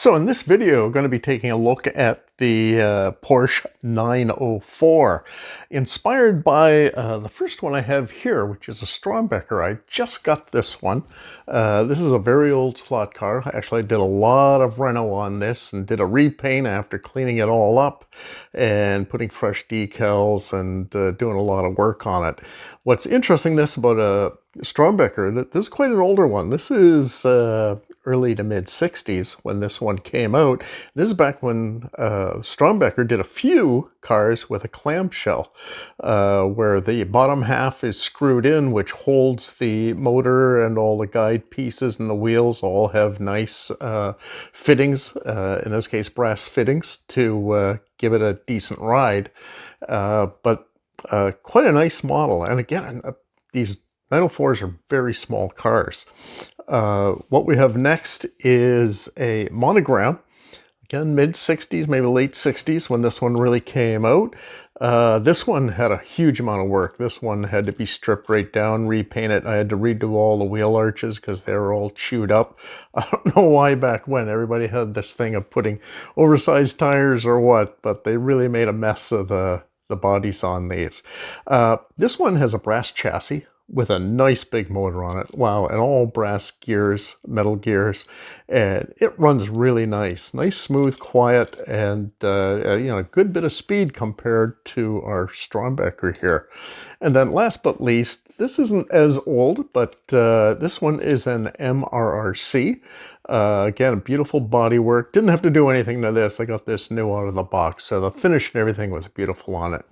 So in this video, I'm going to be taking a look at the Porsche 904, inspired by the first one I have here, which is a Strombecker. I just got this one. This is a very old slot car. Actually, I did a lot of reno on this and did a repaint after cleaning it all up and putting fresh decals and doing a lot of work on it. What's interesting about a Strombecker, that this is quite an older one. This is early to mid 60s when this one came out. This is back when Strombecker did a few cars with a clamshell where the bottom half is screwed in, which holds the motor, and all the guide pieces and the wheels all have nice fittings, in this case brass fittings, to give it a decent ride. But quite a nice model. And again, these 904s are very small cars. What we have next is a monogram. Again, mid-60s, maybe late 60s when this one really came out. This one had a huge amount of work. This one had to be stripped right down, repainted. I had to redo all the wheel arches because they were all chewed up. I don't know why back when everybody had this thing of putting oversized tires or what, but they really made a mess of the bodies on these. This one has a brass chassis with a nice big motor on it. Wow, and all brass gears, metal gears, and it runs really nice. Nice, smooth, quiet, and you know, a good bit of speed compared to our Strombecker here. And then last but least, this isn't as old, but this one is an MRRC. Again, beautiful bodywork. Didn't have to do anything to this. I got this new out of the box, so the finish and everything was beautiful on it.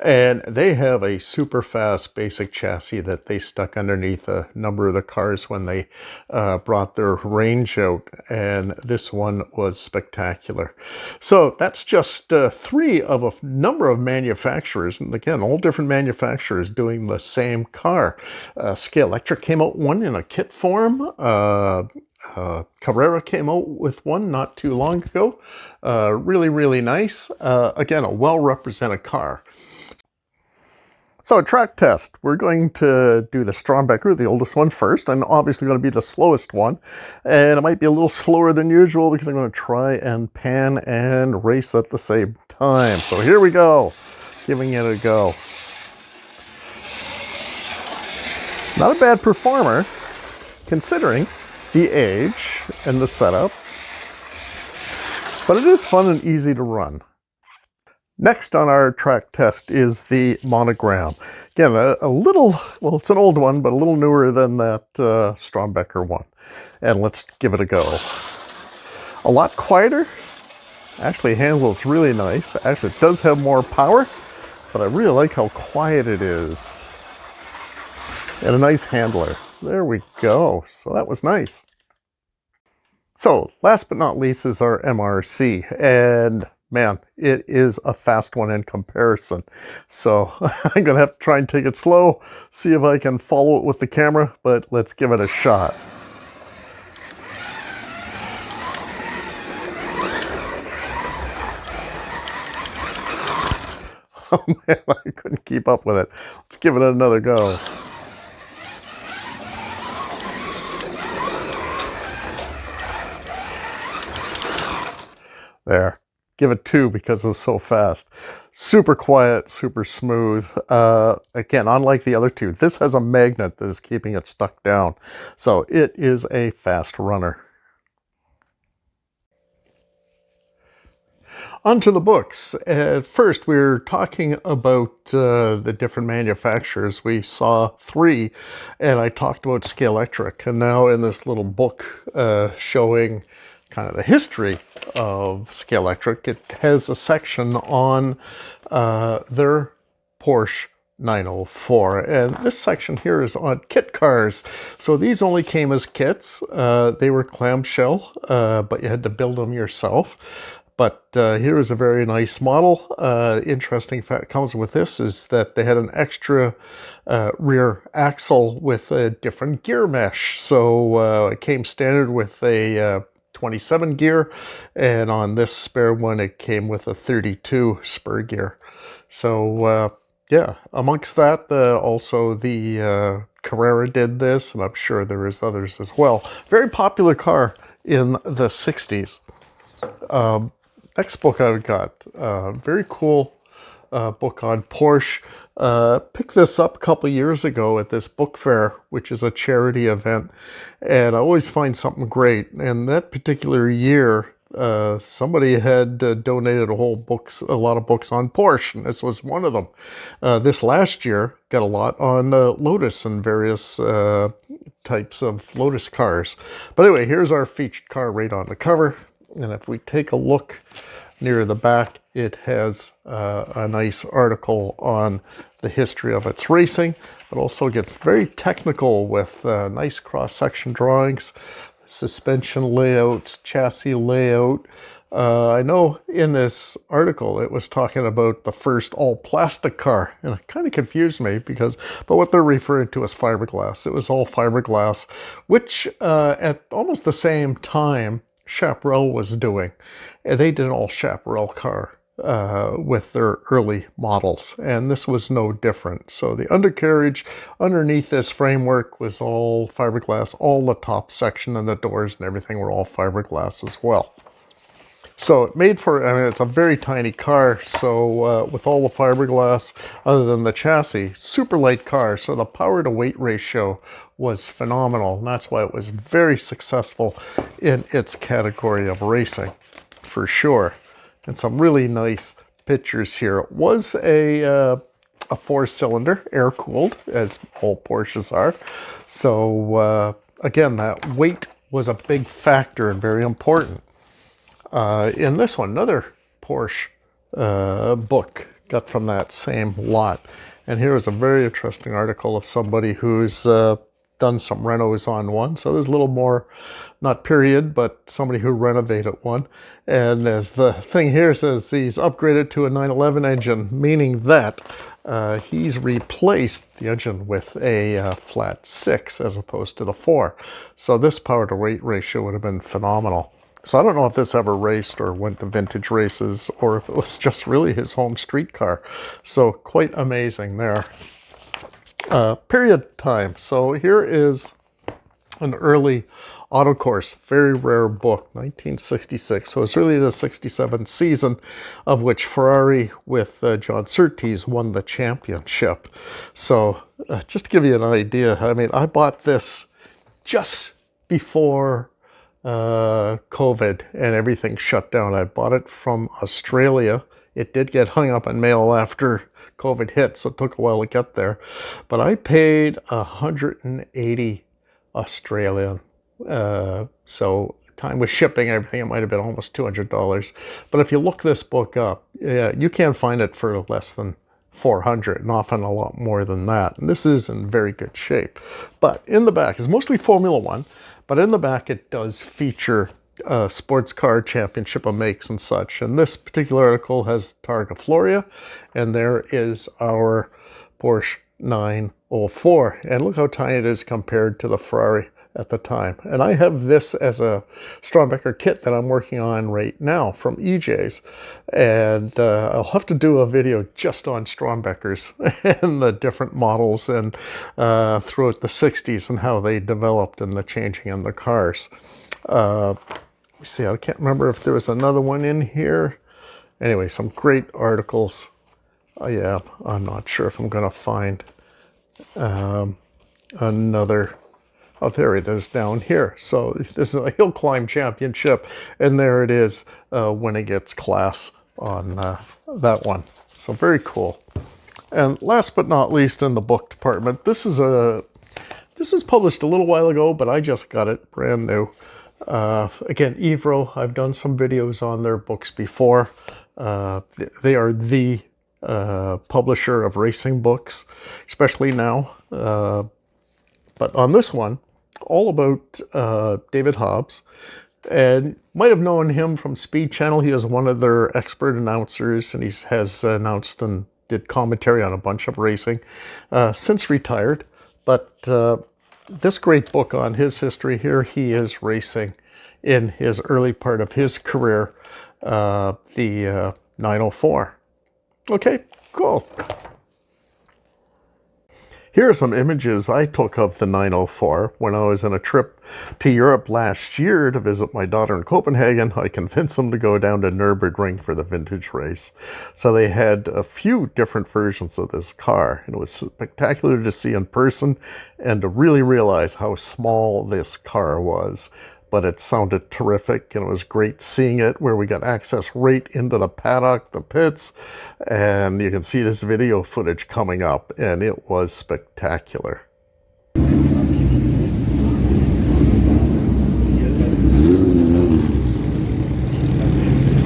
And they have a super fast basic chassis that they stuck underneath a number of the cars when they brought their range out, and this one was spectacular. So that's just three of a number of manufacturers, and again, all different manufacturers doing the same car. Scalextric came out one in a kit form. Carrera came out with one not too long ago. Really, really nice. Again, a well-represented car. So a track test. We're going to do the Strombecker, the oldest one first, and obviously going to be the slowest one. And it might be a little slower than usual because I'm going to try and pan and race at the same time. So here we go, giving it a go. Not a bad performer, considering the age and the setup, but it is fun and easy to run. Next on our track test is the monogram. Again, a little, well, it's an old one, but a little newer than that Strombecker one. And let's give it a go. A lot quieter. Actually handles really nice. Actually, it does have more power, but I really like how quiet it is. And a nice handler. There we go. So that was nice. So last but not least is our MRC. And man, it is a fast one in comparison. So I'm going to have to try and take it slow, see if I can follow it with the camera, but let's give it a shot. Oh man, I couldn't keep up with it. Let's give it another go. There. Give it 2 because it was so fast. Super quiet, super smooth. Again, unlike the other two, this has a magnet that is keeping it stuck down. So it is a fast runner. Onto the books. At first, we were talking about the different manufacturers. We saw 3, and I talked about Scalextric. And now in this little book showing kind of the history of Scalextric, it has a section on their Porsche 904, and this section here is on kit cars. So these only came as kits. They were clamshell, but you had to build them yourself. But here is a very nice model. Interesting fact comes with this is that they had an extra rear axle with a different gear mesh. So it came standard with a 27 gear, and on this spare one it came with a 32 spur gear. So yeah, amongst that also the Carrera did this, and I'm sure there is others as well. Very popular car in the 60s. Next book I've got, very cool book on Porsche. Picked this up a couple years ago at this book fair, which is a charity event, and I always find something great. And that particular year, somebody had donated a lot of books on Porsche, and this was one of them. This last year got a lot on Lotus and various types of Lotus cars. But anyway, here's our featured car right on the cover, and if we take a look near the back, it has a nice article on the history of its racing. It also gets very technical with nice cross-section drawings, suspension layouts, chassis layout. I know in this article it was talking about the first all-plastic car, and it kind of confused me but what they're referring to as fiberglass. It was all fiberglass, which at almost the same time Chaparral was doing. And they did an all Chaparral car with their early models, and this was no different. So the undercarriage underneath this framework was all fiberglass. All the top section and the doors and everything were all fiberglass as well. So it made for, I mean, it's a very tiny car, so with all the fiberglass, other than the chassis, super light car, so the power to weight ratio was phenomenal, and that's why it was very successful in its category of racing, for sure. And some really nice pictures here. It was a four-cylinder, air-cooled, as all Porsches are. So again, that weight was a big factor and very important. In this one, another Porsche book got from that same lot. And here is a very interesting article of somebody who's done some renos on one. So there's a little more, not period, but somebody who renovated one. And as the thing here says, he's upgraded to a 911 engine, meaning that he's replaced the engine with a flat 6 as opposed to the 4. So this power to weight ratio would have been phenomenal. So I don't know if this ever raced or went to vintage races, or if it was just really his home street car. So quite amazing there. Period time. So here is an early autocourse, very rare book, 1966. So it's really the 67 season, of which Ferrari with John Surtees won the championship. So just to give you an idea, I mean, I bought this just before COVID and everything shut down. I bought it from Australia. It did get hung up in mail after COVID hit, so it took a while to get there. But I paid 180 Australian. So time with shipping, everything, it might have been almost $200. But if you look this book up, yeah, you can't find it for less than 400, and often a lot more than that. And this is in very good shape. But in the back, it's mostly Formula One, but in the back it does feature sports car championship of makes and such. And this particular article has Targa Florio, and there is our Porsche 904. And look how tiny it is compared to the Ferrari at the time. And I have this as a Strombecker kit that I'm working on right now from EJ's. And I'll have to do a video just on Strombeckers and the different models and throughout the 60s and how they developed and the changing in the cars. Let me see, I can't remember if there was another one in here. Anyway, some great articles. Yeah, I'm not sure if I'm going to find another. Oh, there it is down here. So this is a hill climb championship, and there it is when it gets class on that one. So very cool. And last but not least in the book department, this was published a little while ago, but I just got it brand new. Again, Evro, I've done some videos on their books before. They are the publisher of racing books, especially now. But on this one, all about David Hobbs, and might have known him from Speed Channel. He is one of their expert announcers, and he has announced and did commentary on a bunch of racing, since retired. But this great book on his history here, he is racing in his early part of his career, the 904. Okay, cool. Here are some images I took of the 904 when I was on a trip to Europe last year to visit my daughter in Copenhagen. I convinced them to go down to Nurburgring for the vintage race. So they had a few different versions of this car, and it was spectacular to see in person and to really realize how small this car was. But it sounded terrific, and it was great seeing it where we got access right into the paddock, the pits, and you can see this video footage coming up, and it was spectacular.